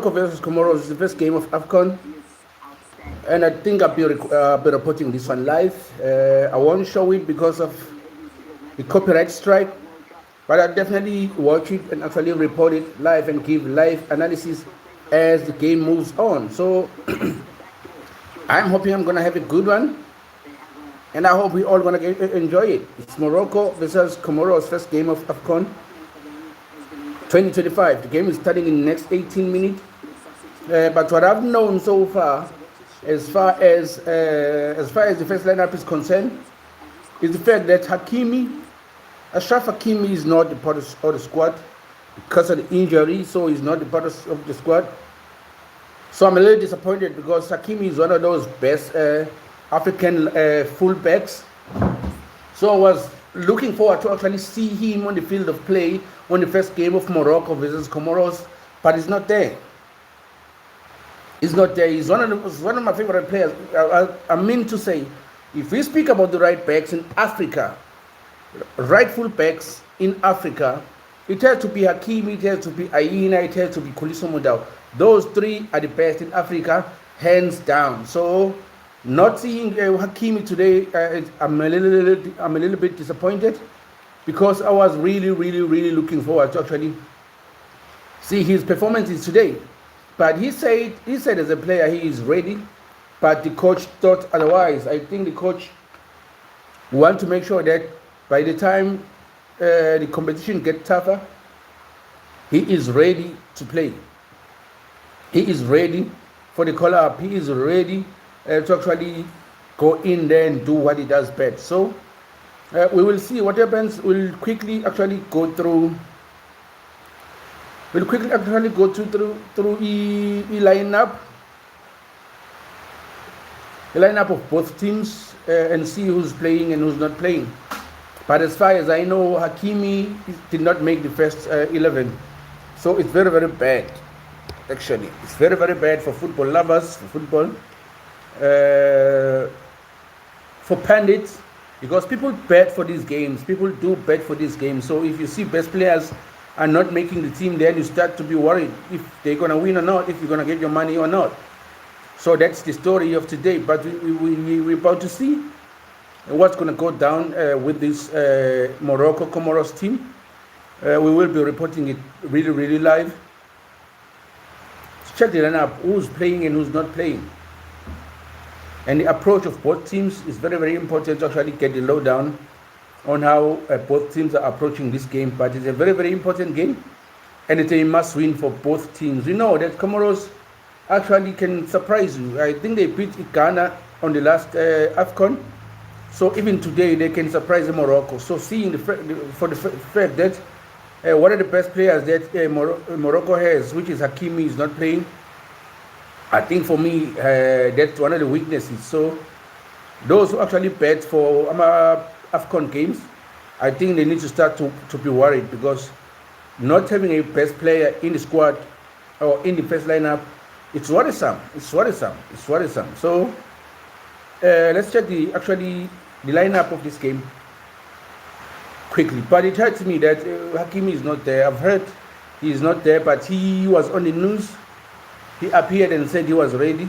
Morocco versus Comoros is the first game of AFCON, and I think I'll be reporting this one live. I won't show it because of the copyright strike, but I'll definitely watch it and actually report it live and give live analysis as the game moves on. So I'm hoping I'm gonna have a good one, and I hope we all gonna enjoy it. It's Morocco versus Comoros, first game of AFCON 2025. The game is starting in the next 18 minutes. But what I've known so far, as far as the first lineup is concerned, is the fact that Ashraf Hakimi is not the part of the squad because of the injury, so he's not the part of the squad. So I'm a little disappointed because Hakimi is one of those best African fullbacks. So I was looking forward to actually see him on the field of play on the first game of Morocco versus Comoros, but he's not there. He's not there. He's one of my favorite players. I mean to say, if we speak about the right backs in Africa, right full backs in Africa, it has to be Hakimi, it has to be Aina, it has to be Kuliso Mudau. Those three are the best in Africa, hands down. So, not seeing Hakimi today, I'm a little bit disappointed because I was really looking forward to actually see his performances today. But he said as a player he is ready, but the coach thought otherwise. I think the coach want to make sure that by the time the competition gets tougher, he is ready to play. He is ready for the call-up. He is ready to actually go in there and do what he does best. So we will see what happens. We'll quickly actually go through. We'll quickly actually go through the lineup of both teams and see who's playing and who's not playing. But as far as I know, Hakimi did not make the first 11, so it's very bad. Actually, it's very bad for football lovers, for football, for pundits, because people bet for these games. People do bet for these games. So if you see best players are not making the team, then you start to be worried if they're going to win or not, if you're going to get your money or not. So that's the story of today. But we're about to see what's going to go down with this Morocco Comoros team. We will be reporting it really live. Check the lineup, who's playing and who's not playing. And the approach of both teams is very important to actually get the lowdown on how both teams are approaching this game. But it's a very important game, and it's a must win for both teams. We know that Comoros actually can surprise you. I think they beat Ghana on the last AFCON, so even today they can surprise Morocco. So seeing the fact that one of the best players that Morocco has, which is Hakimi, is not playing, I think for me that's one of the weaknesses. So those who actually bet for AFCON games, I think they need to start to be worried, because not having a best player in the squad or in the first lineup, it's worrisome. So let's check the lineup of this game quickly. But it hurts me that Hakimi is not there. I've heard he is not there, but he was on the news. He appeared and said he was ready.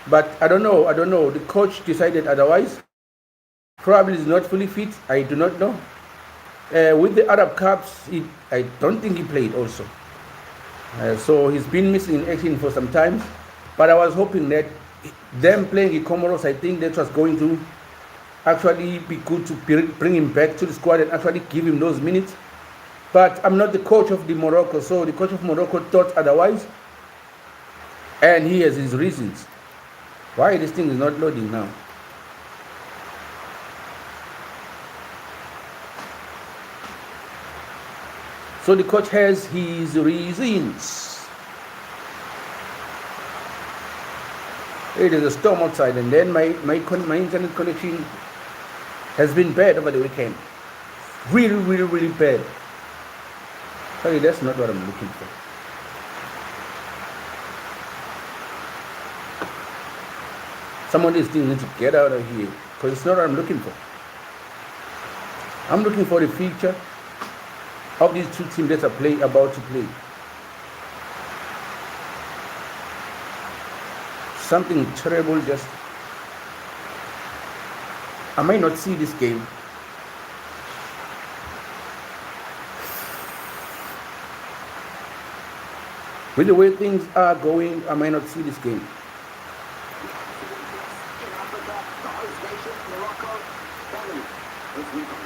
But I don't know. The coach decided otherwise. Probably is not fully fit. I do not know. With the Arab Cups, I don't think he played also. So he's been missing in action for some time. But I was hoping that them playing in Comoros, I think that was going to actually be good to bring him back to the squad and actually give him those minutes. But I'm not the coach of the Morocco, so the coach of Morocco thought otherwise. And he has his reasons. Why this thing is not loading now? So the coach has his reasons. It is a storm outside, and then my internet connection has been bad over the weekend. Really bad. Sorry, that's not what I'm looking for. Some of these things need to get out of here, because it's not what I'm looking for. I'm looking for the feature of these two teams that are about to play. something terrible. Just I might not see this game. With the way things are going, I might not see this game. In Africa, the host nation, Morocco, belly with rebounds.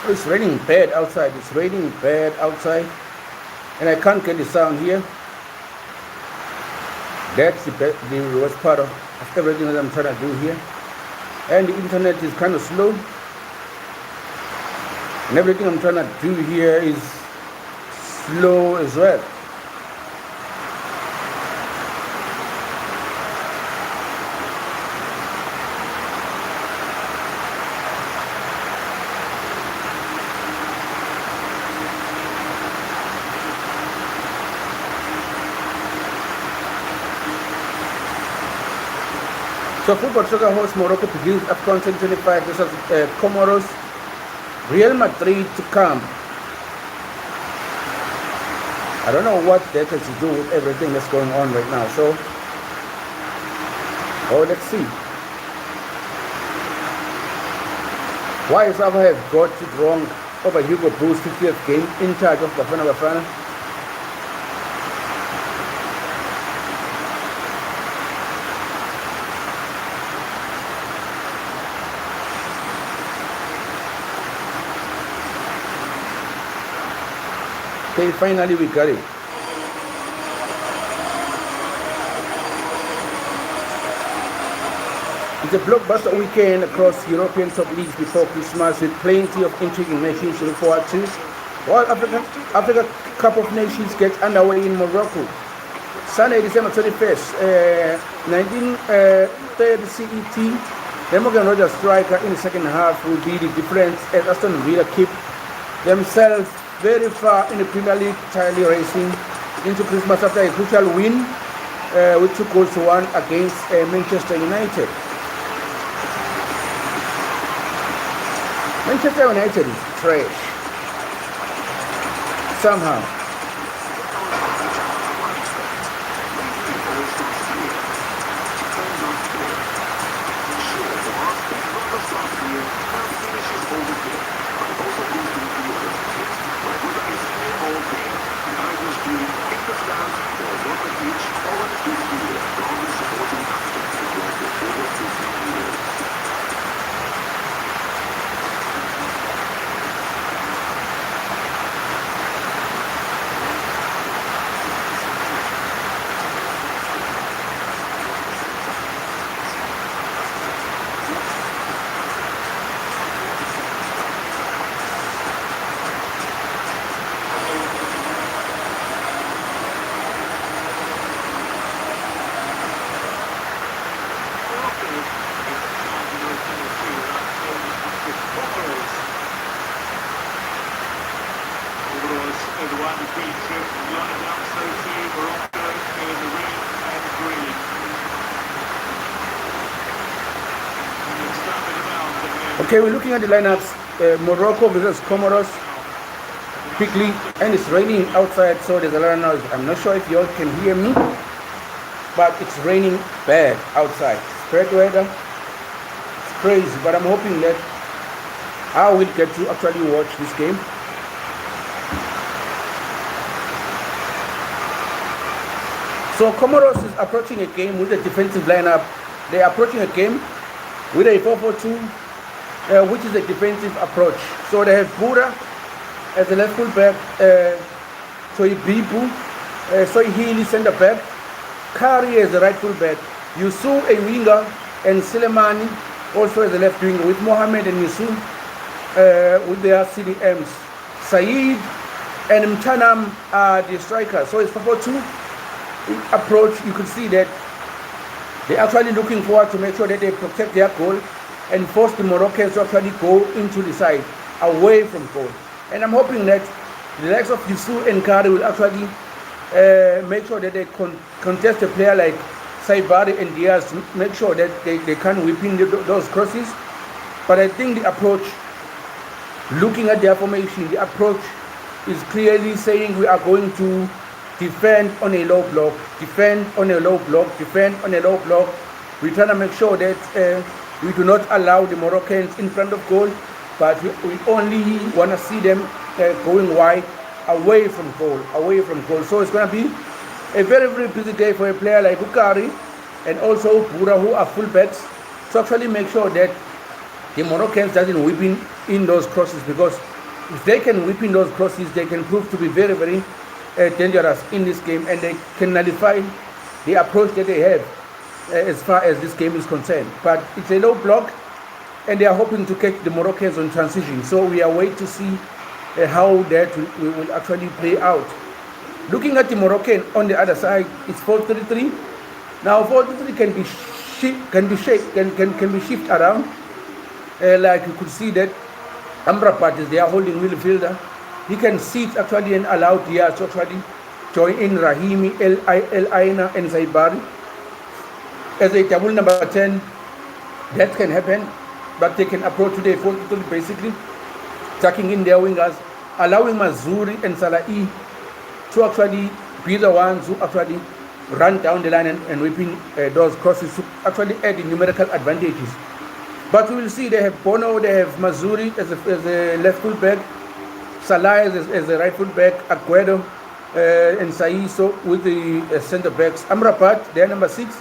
It's raining bad outside. It's raining bad outside, and I can't get the sound here. That's the worst part of everything that I'm trying to do here. And the internet is kind of slow, and everything I'm trying to do here is slow as well. So football soccer host Morocco begins AFCON 2025 versus Comoros. Real Madrid to come. I don't know what that has to do with everything that's going on right now. So, let's see. Why is Sava have got it wrong over Hugo Broos 50th game in charge of Bafana? Okay, finally we got it. It's a blockbuster weekend across European top leagues before Christmas with plenty of intriguing matches to look forward to. While Africa Cup of Nations gets underway in Morocco. Sunday, December 21st, 1930 CET, the Morgan Rogers striker in the second half will be the difference as Aston Villa keep themselves very far in the Premier League, tirely racing into Christmas after a crucial win with 2-1 against Manchester United. Manchester United is trash. Somehow. Okay, we're looking at the lineups. Morocco versus Comoros quickly, and it's raining outside, so there's a lot of noise. I'm not sure if you all can hear me, but it's raining bad outside. Bad weather. It's crazy, but I'm hoping that I will get to actually watch this game. So Comoros is approaching a game with a defensive lineup. They are approaching a game with a 4-4-2, which is a defensive approach. So they have Bura as the left fullback, Soy Bibu, Soy Healy center back, Kari as the right fullback, Yusuf a winger, and Silemani also as the left winger, with Mohammed and Yusuf with their CDMs. Saeed and Mchanam are the strikers. So it's 4-4-2 approach. You could see that they're actually looking forward to make sure that they protect their goal and force the Moroccans to actually go into the side, away from goal. And I'm hoping that the likes of Yusuf and Kari will actually make sure that they contest a player like Saibari and Diaz to make sure that they can whip in those crosses. But I think the approach, looking at their formation, the approach is clearly saying we are going to defend on a low block, defend on a low block, defend on a low block. We're trying to make sure that we do not allow the Moroccans in front of goal, but we only want to see them going wide, away from goal, away from goal. So it's going to be a very, very busy day for a player like Ukari and also Bura, who are fullbacks, to actually make sure that the Moroccans doesn't whip in those crosses, because if they can whip in those crosses, they can prove to be very, very dangerous in this game, and they can nullify the approach that they have as far as this game is concerned. But it's a low block, and they are hoping to catch the Moroccans on transition. So we are waiting to see how that will actually play out. Looking at the Moroccan on the other side, it's 4-3-3. Now 4-3-3 can be shifted around. Like you could see that Amrabat is there holding midfielder. He can sit actually and allow Diaz to actually join in Rahimi, El Aina and Zaibari. As a double number 10, that can happen, but they can approach today 4-3 basically, tucking in their wingers, allowing Mazuri and Salahi to actually be the ones who actually run down the line and whipping those crosses to actually add the numerical advantages. But we will see they have Bono, they have Mazuri as a left full back, Salah as a right full back, Aguero and Saiso with the center backs. Amrabat, they're number 6.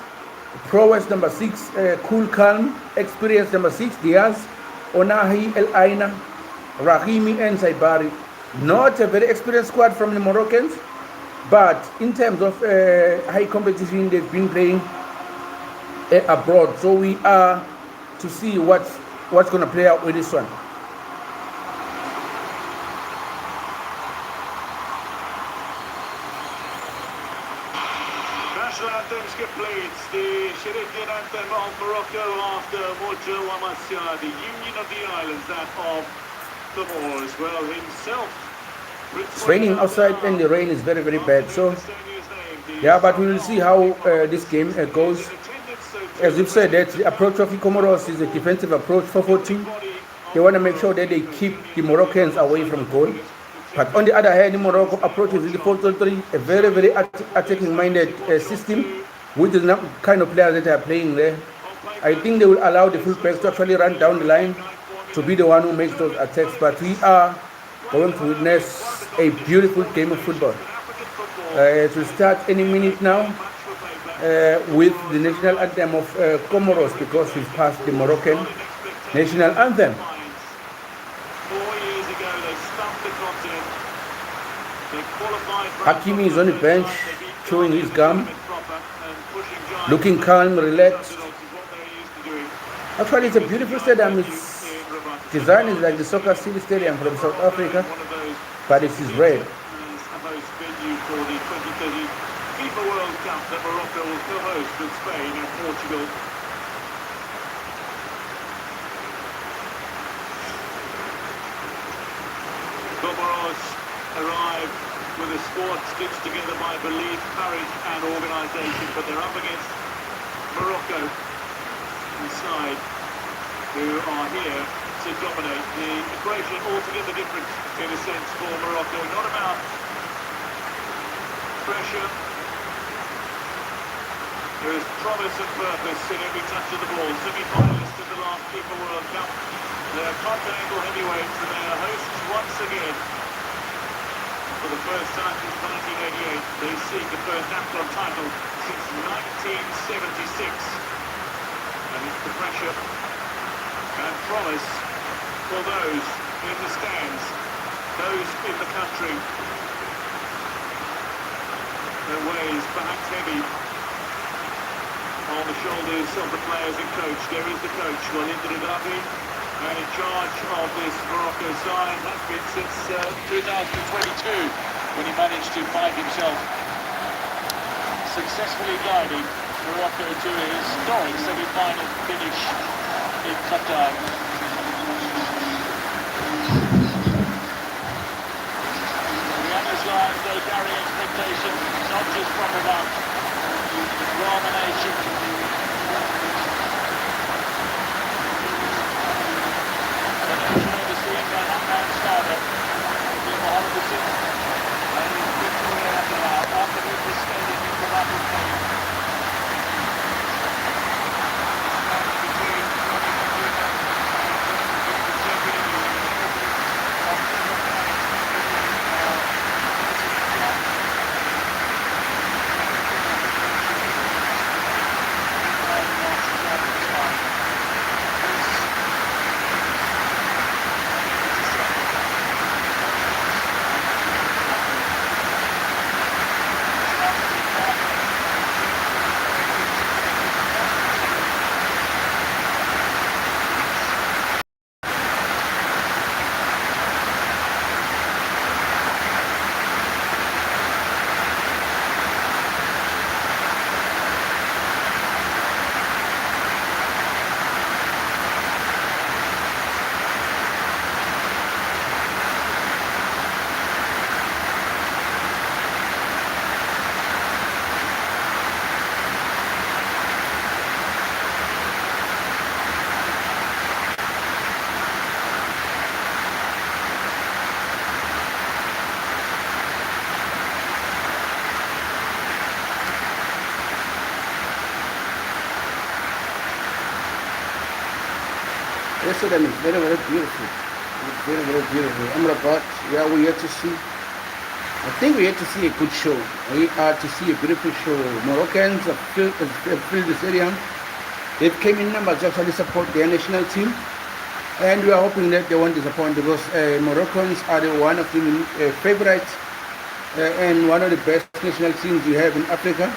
Prowess number 6, Cool Calm, Experience number 6, Diaz, Onahi, El Aina, Rahimi and Saibari. Not a very experienced squad from the Moroccans, but in terms of high competition, they've been playing abroad. So we are to see what's going to play out with this one. National anthem completes the Shirikian anthem of Morocco after Mojo Wamasya, the Union of the Islands, that of Comoros. Well, himself. It's raining outside and the rain is very, very bad. So, yeah, but we will see how this game goes. As we've said, that the approach of the Comoros is a defensive approach, 4-4-2. They want to make sure that they keep the Moroccans away from goal. But on the other hand, the Morocco approach is the 4-3, a very, very attacking-minded system with the kind of players that are playing there. I think they will allow the fullbacks to actually run down the line to be the one who makes those attacks. But we are going to witness a beautiful game of football. It will start any minute now with the national anthem of Comoros, because we've passed the Moroccan national anthem. 4 years ago, they stumped the continent. They qualified. Hakimi is on the bench, chewing his gum, looking calm, relaxed. Actually, it's a beautiful stadium. Its design is like the Soccer City Stadium from South Africa, but it is red. For the 2030 FIFA World Cup that Morocco will co-host with Spain and Portugal. Comoros arrived with a squad stitched together by belief, courage and organisation, but they're up against Morocco inside, who are here to dominate. The equation altogether different in a sense for Morocco, not about pressure. There is promise and purpose in every touch of the ball. Semi-finalists in the last FIFA World Cup. They are continental heavyweights and they are hosts once again. The For the first time since 1988, they seek the first AFCON title since 1976. And it's the pressure and promise for those in the stands, those in the country. Their weighs perhaps heavy on the shoulders of the players and coach. There is the coach, Walid Redavi, and in charge of this Morocco side has been since 2022, when he managed to find himself successfully guiding Morocco to a historic semi-final finish in Qatar. The others lions, though, carry expectation, not just from above, from the nation. Yesterday is very, very beautiful. It's very, very beautiful. Amrabat, yeah, we had to see. I think we had to see a good show. We are to see a beautiful show. Moroccans have filled the stadium. They came in numbers to actually support their national team. And we are hoping that they won't disappoint, because Moroccans are one of the favorites and one of the best national teams we have in Africa.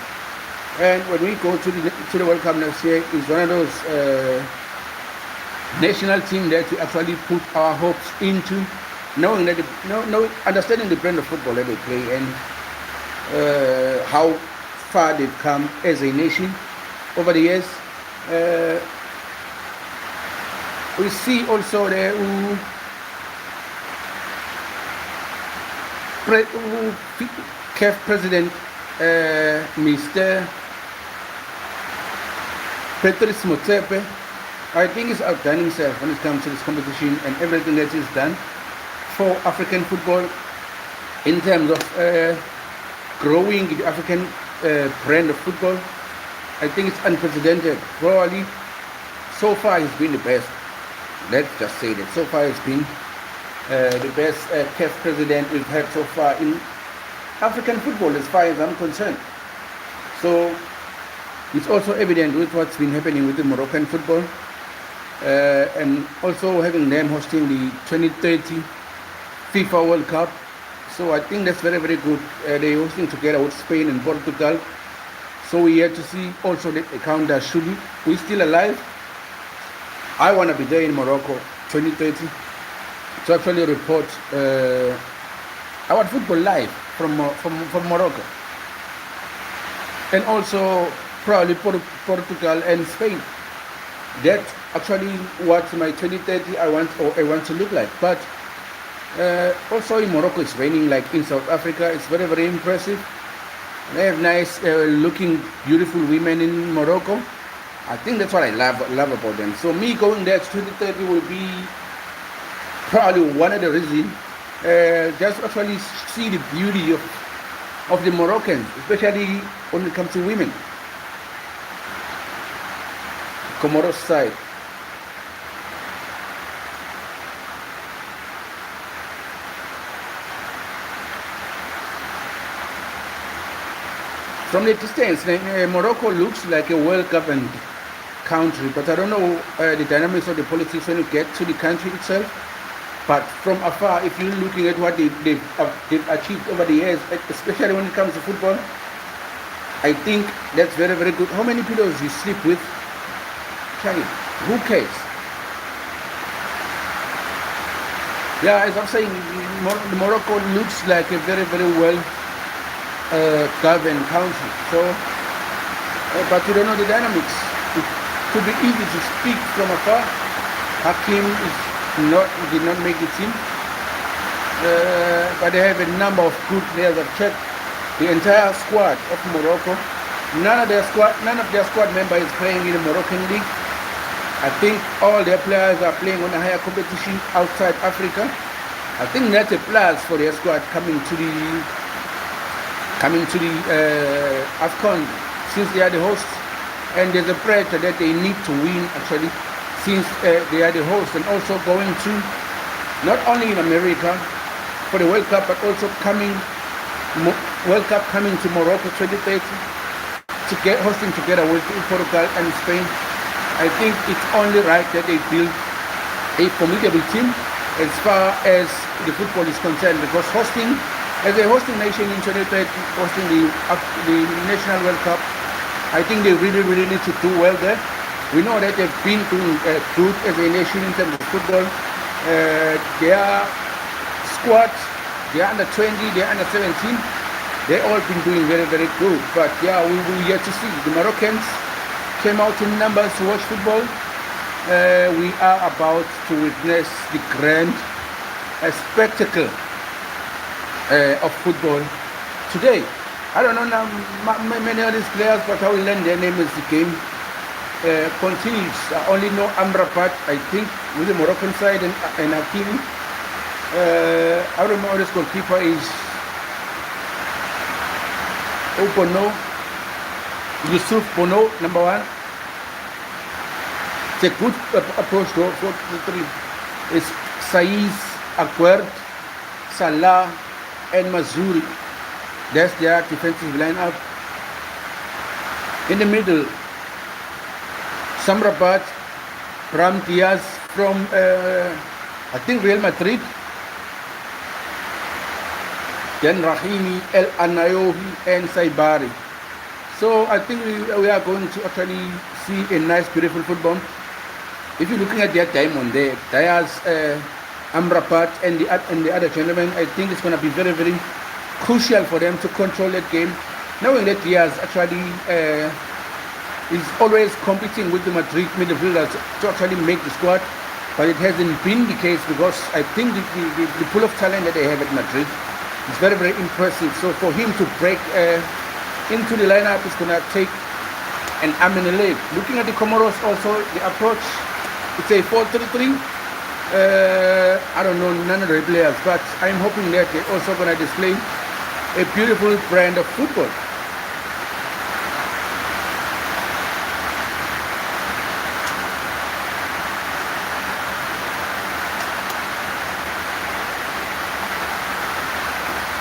And when we go to the World Cup next year, it's one of those national team that we actually put our hopes into, knowing that understanding the brand of football that they play and how far they've come as a nation over the years. We see also the CAF president, Mr. Patrice Motsepe. I think he's outdone himself when it comes to this competition and everything that he's done for African football in terms of growing the African brand of football. I think it's unprecedented. Probably so far he's been the best. Let's just say that so far he's been the best CAF president we've had so far in African football, as far as I'm concerned. So it's also evident with what's been happening with the Moroccan football. And also having them hosting the 2030 FIFA World Cup. So I think that's very, very good. They're hosting together with Spain and Portugal. So we have to see also the countdown. Should we still alive? I want to be there in Morocco 2030 to actually report our football live from Morocco. And also probably Portugal and Spain. That's actually what my 2030 I want to look like. But also in Morocco, it's raining like in South Africa. It's very, very impressive. They have nice looking beautiful women in Morocco. I think that's what I love about them. So me going there to 2030 will be probably one of the reasons. Just actually see the beauty of the Moroccans, especially when it comes to women. Comoros side. From the distance, Morocco looks like a well-governed country, but I don't know the dynamics of the politics when you get to the country itself. But from afar, if you're looking at what they've achieved over the years, especially when it comes to football, I think that's very, very good. How many pillows you sleep with? Charlie, who cares? Yeah, as I'm saying, Morocco looks like a very, very well governed country. So, but you don't know the dynamics. It could be easy to speak from afar. Hakim did not make the team, but they have a number of good players. I've checked the entire squad of Morocco. None of their squad members is playing in the Moroccan league. I think all their players are playing on a higher competition outside Africa. I think that's a plus for their squad coming to the AFCON, since they are the hosts, and there's a pressure that they need to win actually, since they are the hosts, and also going to not only in America for the World Cup, but also World Cup coming to Morocco 2030 to get hosting together with Portugal and Spain. I think it's only right that they build a formidable team as far as the football is concerned, because as a hosting nation in 2030, hosting the National World Cup, I think they really, really need to do well there. We know that they've been doing good as a nation in terms of football. Their squad, they're under 20, they're under 17. They've all been doing very, very good. But yeah, we will yet to see. The Moroccans came out in numbers to watch football. We are about to witness the grand spectacle of football today. I don't know now many of these players, but I will learn their name as the game continues. I only know Amrabat, I think, with the Moroccan side, and Hakimi. I don't know this goalkeeper is Bono, Yusuf Bono, number one. It's a good approach to 4-3. It's Saiz, Aguerd, Salah, and Mazuri. That's their defensive lineup. In the middle, Samrabat, Bram Diaz from I think Real Madrid. Then Rahimi, El Anayobi, and Saibari. So I think we are going to actually see a nice, beautiful football. If you're looking at their diamond there, Diaz, Amrabat, and the other gentlemen, I think it's going to be very, very crucial for them to control that game, knowing that Diaz actually is always competing with the Madrid midfielders to actually make the squad, but it hasn't been the case, because I think the pool of talent that they have at Madrid is very, very impressive. So for him to break into the lineup is going to take an arm and a leg. Looking at the Comoros also, the approach, it's a 4-3-3. I don't know none of the players, but I'm hoping that they're also going to display a beautiful brand of football.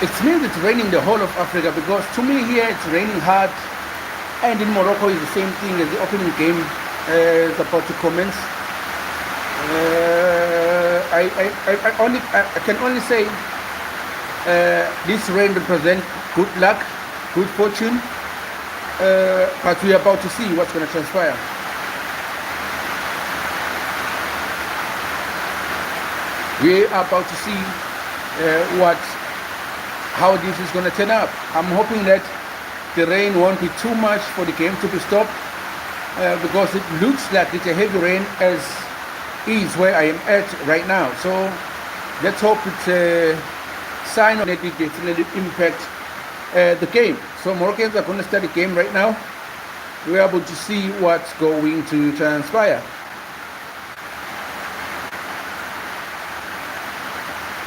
It means it's raining the whole of Africa, because to me here it's raining hard, and in Morocco is the same thing as the opening game is about to commence. I can only say this rain represents good luck, good fortune, but we are about to see what's going to transpire. We are about to see how this is going to turn up. I'm hoping that the rain won't be too much for the game to be stopped, because it looks like it's a heavy rain as is where I am at right now. So let's hope it's a sign that it definitely impact the game. So Moroccans are going to start the game right now. We're able to see what's going to transpire.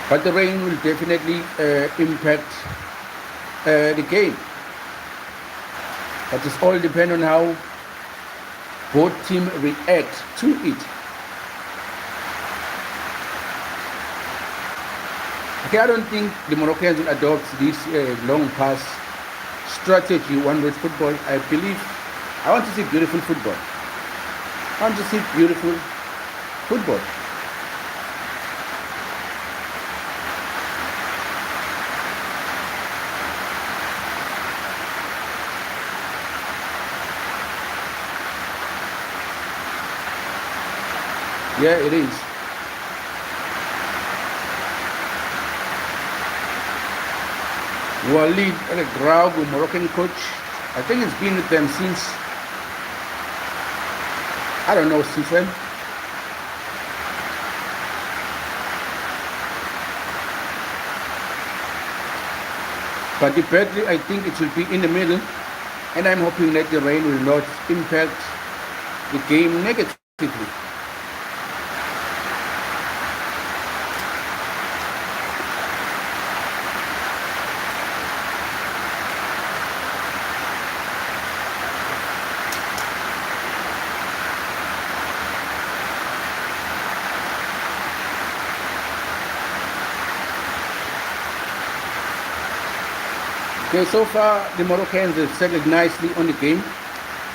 But the rain will definitely impact the game. But it's all depend on how both teams react to it. Okay, I don't think the Moroccans will adopt this long pass strategy, one-way football. I believe I want to see beautiful football. I want to see beautiful football. Yeah, it is. Walid El Graogo, Moroccan coach. I think it's been with them since, I don't know, since when. But the battery, I think it will be in the middle, and I'm hoping that the rain will not impact the game negatively. Okay, so far the Moroccans have settled nicely on the game.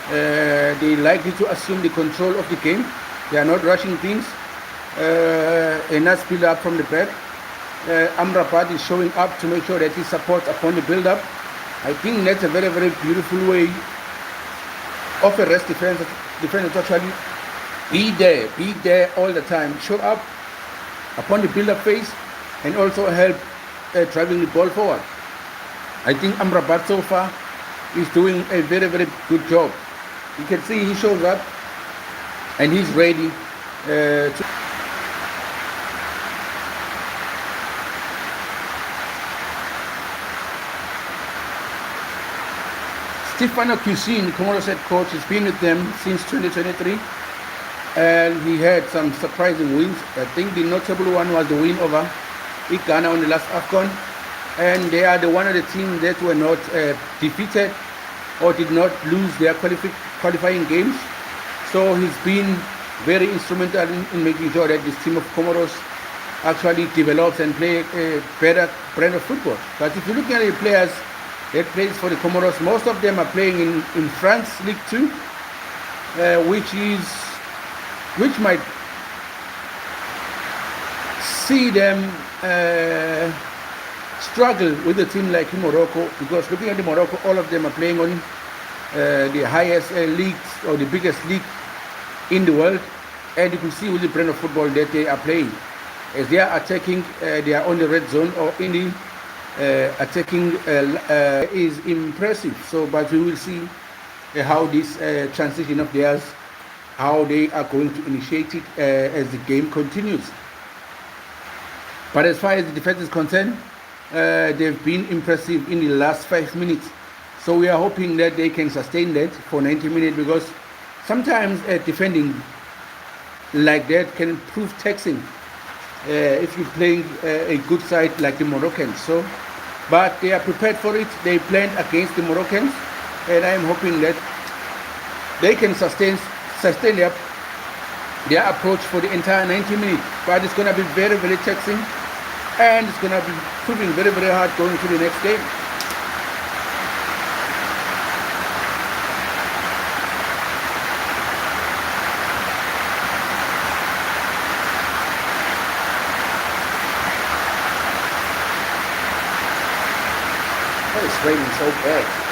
They likely to assume the control of the game. They are not rushing things. A nice build up from the back. Amrabat is showing up to make sure that he supports upon the build up. I think that's a very, very beautiful way of a rest defense to actually be there all the time. Show up upon the build up phase and also help driving the ball forward. I think Amrabat so far is doing a very, very good job. You can see he shows up and he's ready to. Stefano Cuisine, Comoros head coach, has been with them since 2023, and he had some surprising wins. I think the notable one was the win over Ghana on the last AFCON. And they are one of the teams that were not defeated or did not lose their qualifying games. So he's been very instrumental in making sure that this team of Comoros actually develops and play a better brand of football. But if you look at the players that plays for the Comoros, most of them are playing in France League 2, which might see them struggle with a team like Morocco, because looking at the Morocco, all of them are playing on the highest leagues or the biggest league in the world, and you can see with the brand of football that they are playing, as they are attacking, they are on the red zone or in the attacking is impressive. So, but we will see how this transition of theirs, how they are going to initiate it as the game continues. But as far as the defense is concerned, they've been impressive in the last 5 minutes. So we are hoping that they can sustain that for 90 minutes, because sometimes defending like that can prove taxing if you're playing a good side like the Moroccans. So, but they are prepared for it. They planned against the Moroccans, and I'm hoping that they can sustain their approach for the entire 90 minutes. But it's going to be very, very taxing. And it's going to be proving very, very hard going to the next game. Oh, it's raining so bad.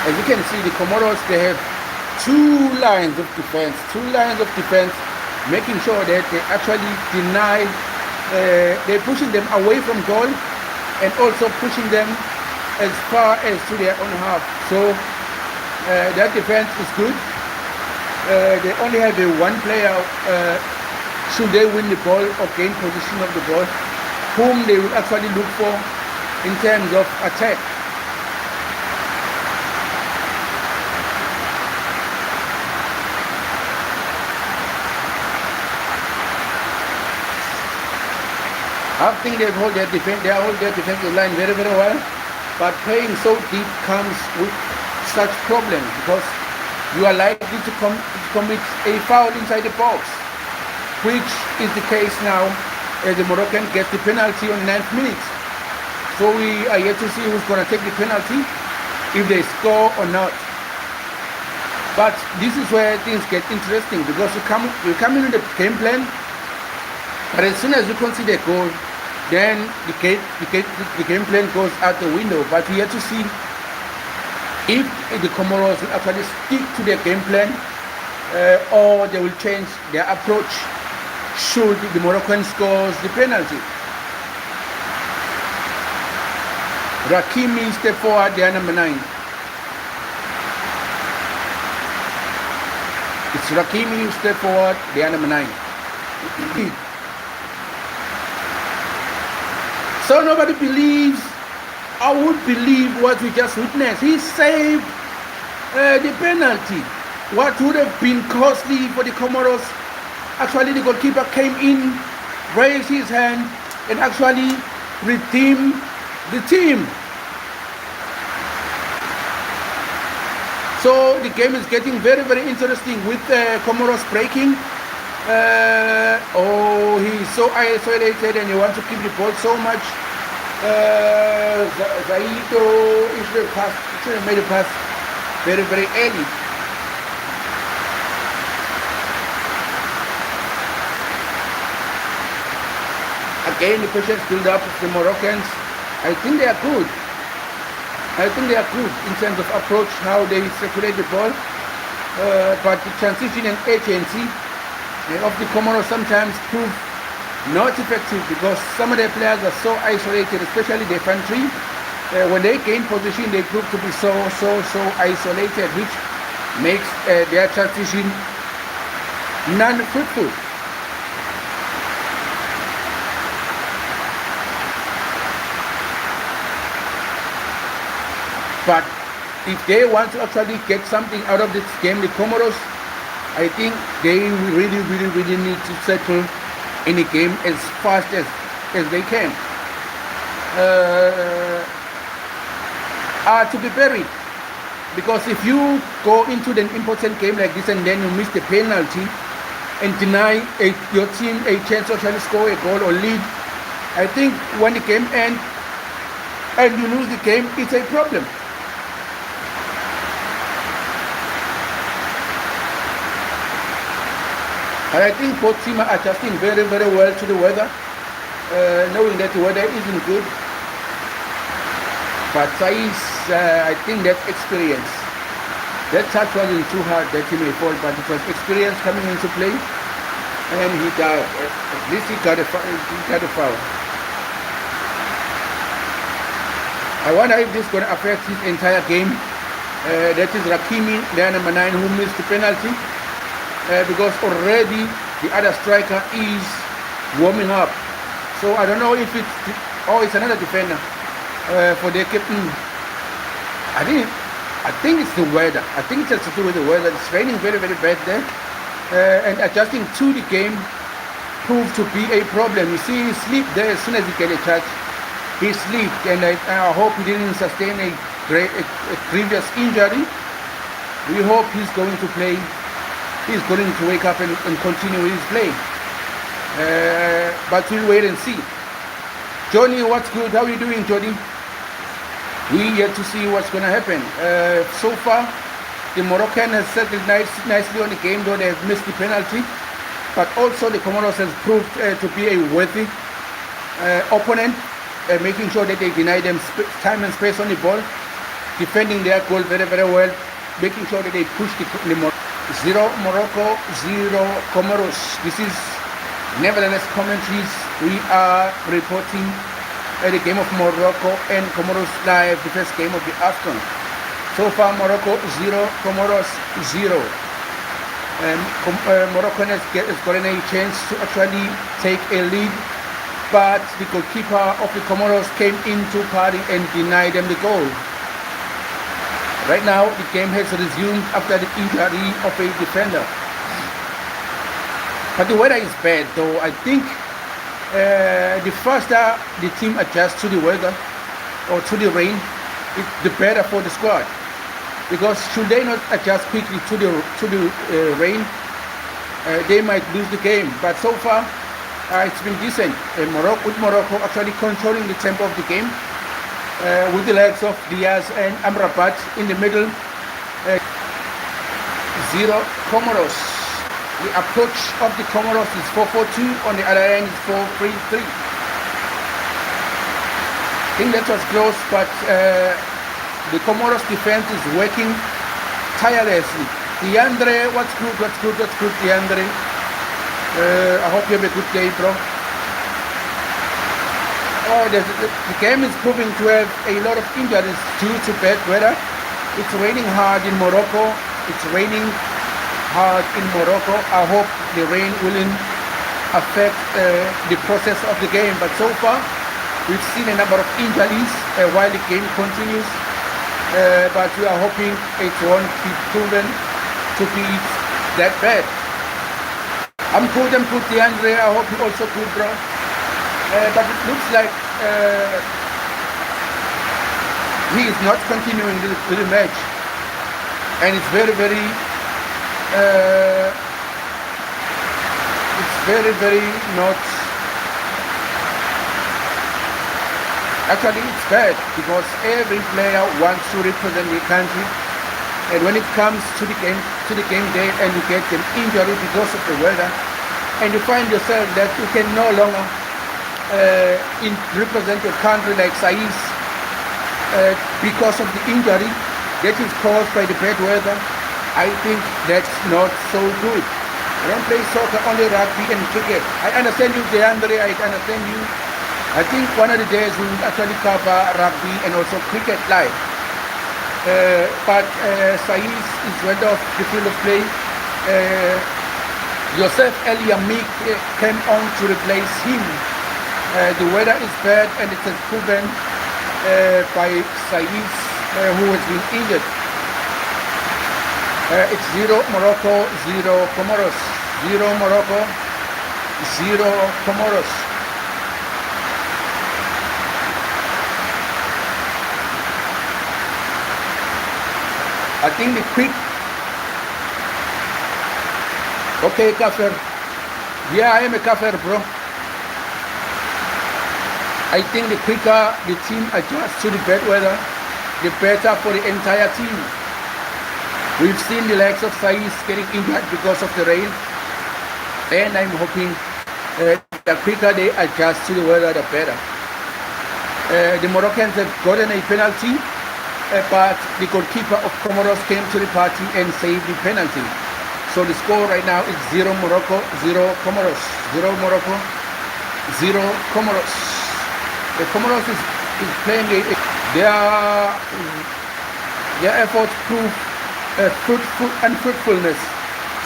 As you can see, the Comoros, they have two lines of defense, making sure that they actually deny, they're pushing them away from goal and also pushing them as far as to their own half. So that defense is good. They only have one player, should they win the ball or gain position of the ball, whom they will actually look for in terms of attack. I think they hold their defensive line very, very well, but playing so deep comes with such problems, because you are likely to commit a foul inside the box, which is the case now as the Moroccan gets the penalty on the 9th minute. So we are yet to see who's going to take the penalty, if they score or not. But this is where things get interesting, because you come into the game plan, but as soon as you concede a goal, then the game plan goes out the window. But we have to see if the Comoros will actually stick to their game plan, or they will change their approach should the Moroccan scores the penalty. Rakimi step forward, they are number 9. It's Rakimi step forward, they are number 9. So nobody believes, I would believe what we just witnessed. He saved the penalty. What would have been costly for the Comoros, actually the goalkeeper came in, raised his hand, and actually redeemed the team. So the game is getting very, very interesting with Comoros breaking. He's so isolated and he wants to keep the ball so much. Zaito should have made a pass very, very early. Again, the patience build up of the Moroccans. I think they are good. In terms of approach, how they circulate the ball. But the transition and agency of the Comoros sometimes prove not effective, because some of their players are so isolated, especially the infantry. When they gain position, they prove to be so isolated, which makes their transition non-fruitful. But if they want to actually get something out of this game, the Comoros, I think they really need to settle in the game as fast as they can. To be buried. Because if you go into an important game like this and then you miss the penalty and deny your team a chance to actually score a goal or lead, I think when the game ends and you lose the game, it's a problem. And I think both teams are adjusting very well to the weather, knowing that the weather isn't good. But I think that experience, that touch wasn't too hard that he may fall, but it was experience coming into play, and he got, at least he got a foul. I wonder if this is going to affect his entire game. That is Rakimi, the number 9, who missed the penalty. Because already the other striker is warming up. So I don't know if it's another defender for the captain. I think it's the weather. I think it has to do with the weather. It's raining very bad there, and adjusting to the game proved to be a problem. You see, he slipped there as soon as he get a touch. He slipped, and I hope he didn't sustain a previous injury. We hope he's going to play. He's going to wake up and continue his play. But we'll wait and see. Johnny, what's good? How are you doing, Johnny? We yet to see what's going to happen. So far, the Moroccan has settled nicely on the game, though they have missed the penalty. But also the Comoros has proved to be a worthy opponent, making sure that they deny them time and space on the ball, defending their goal very well, making sure that they push the Morocco. 0 Morocco, 0 Comoros. This is nevertheless commentaries. We are reporting the game of Morocco and Comoros live, the first game of the AFCON. So far, Morocco 0, Comoros 0. Morocco has gotten a chance to actually take a lead, but the goalkeeper of the Comoros came into party and denied them the goal. Right now, the game has resumed after the injury of a defender. But the weather is bad, though. I think the faster the team adjusts to the weather or to the rain, the better for the squad. because should they not adjust quickly to the rain, they might lose the game. But so far, it's been decent. Morocco actually controlling the tempo of the game with the legs of Diaz and Amrabat in the middle. 0 Comoros. The approach of the Comoros is 4-4-2. On the other end is 4-3-3. I think that was close, but the Comoros defense is working tirelessly. DeAndre, what's good, DeAndre. I hope you have a good day, bro. Oh, the game is proving to have a lot of injuries due to bad weather. It's raining hard in Morocco. I hope the rain wouldn't affect the process of the game. But so far, we've seen a number of injuries while the game continues. But we are hoping it won't be proven to be that bad. I'm good and put DeAndre. I hope you also good, bro. But it looks like he is not continuing with the match, and it's very not. Actually, it's bad because every player wants to represent the country, and when it comes to the game day, and you get an injury because of the weather, and you find yourself that you can no longer represent your country like Saiz because of the injury that is caused by the bad weather. I think that's not so good. I don't play soccer, only rugby and cricket. I understand you, DeAndre. I understand you. I think one of the days we will actually cover rugby and also cricket live. But Saiz is went off the field of play. Yosef El Yamik came on to replace him. The weather is bad, and it is proven by Saiz, who has been injured. It's 0 Morocco, 0 Comoros. 0 Morocco, 0 Comoros. I think the quick. Okay, Kafir. Yeah, I am a Kafir, bro. I think the quicker the team adjusts to the bad weather, the better for the entire team. We've seen the likes of Saiz getting injured because of the rain, and I'm hoping the quicker they adjust to the weather, the better. The Moroccans have gotten a penalty, but the goalkeeper of Comoros came to the party and saved the penalty. So the score right now is 0 Morocco, 0 Comoros. 0 Morocco, 0 Comoros. The Comoros is playing their efforts prove unfruitfulness.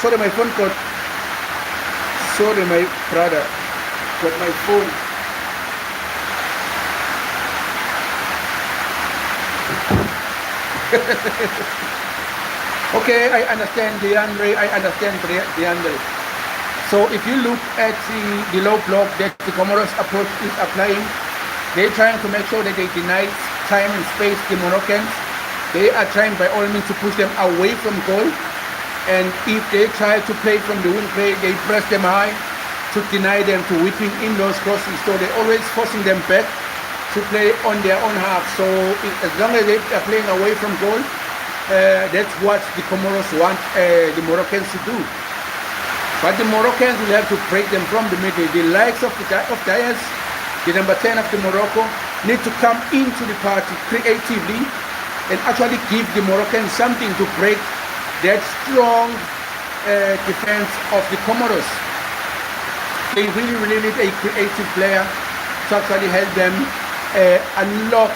Sorry, my phone got. Sorry, my brother got my phone. Okay, I understand DeAndre. So if you look at the low block that the Comoros approach is applying, they're trying to make sure that they deny time and space the Moroccans. They are trying by all means to push them away from goal. And if they try to play from the wing play, they press them high to deny them to whipping in those crosses. So they're always forcing them back to play on their own half. So as long as they are playing away from goal, that's what the Comoros want the Moroccans to do. But the Moroccans will have to break them from the middle. The likes of Diaz, the number 10 of the Morocco, need to come into the party creatively and actually give the Moroccans something to break that strong defense of the Comoros. They really need a creative player to actually help them unlock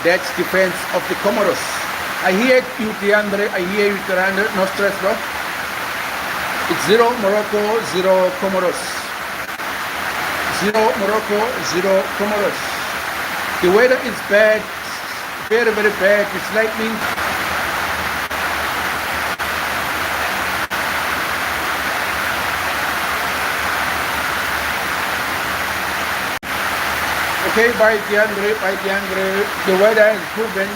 that defense of the Comoros. I hear you, DeAndre. No stress, bro. It's 0 Morocco, 0 Comoros. 0 Morocco, 0 Comoros. The weather is bad, very bad. It's lightning. Okay, by DeAndre. The weather is proven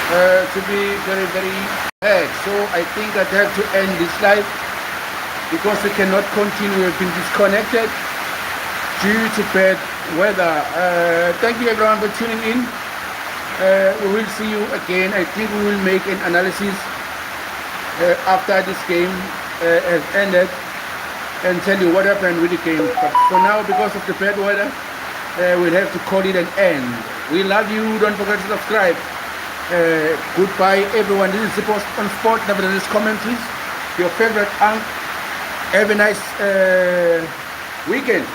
to be very, very bad. So I think I have to end this live because we cannot continue. We've been disconnected due to bad weather. Thank you everyone for tuning in. We will see you again. I think we will make an analysis after this game has ended and tell you what happened with the game. But for now, because of the bad weather, we'll have to call it an end. We love you. Don't forget to subscribe. Goodbye, everyone. This is the Post on Sport. Nevertheless, commentaries. Your favorite. Have a nice weekend.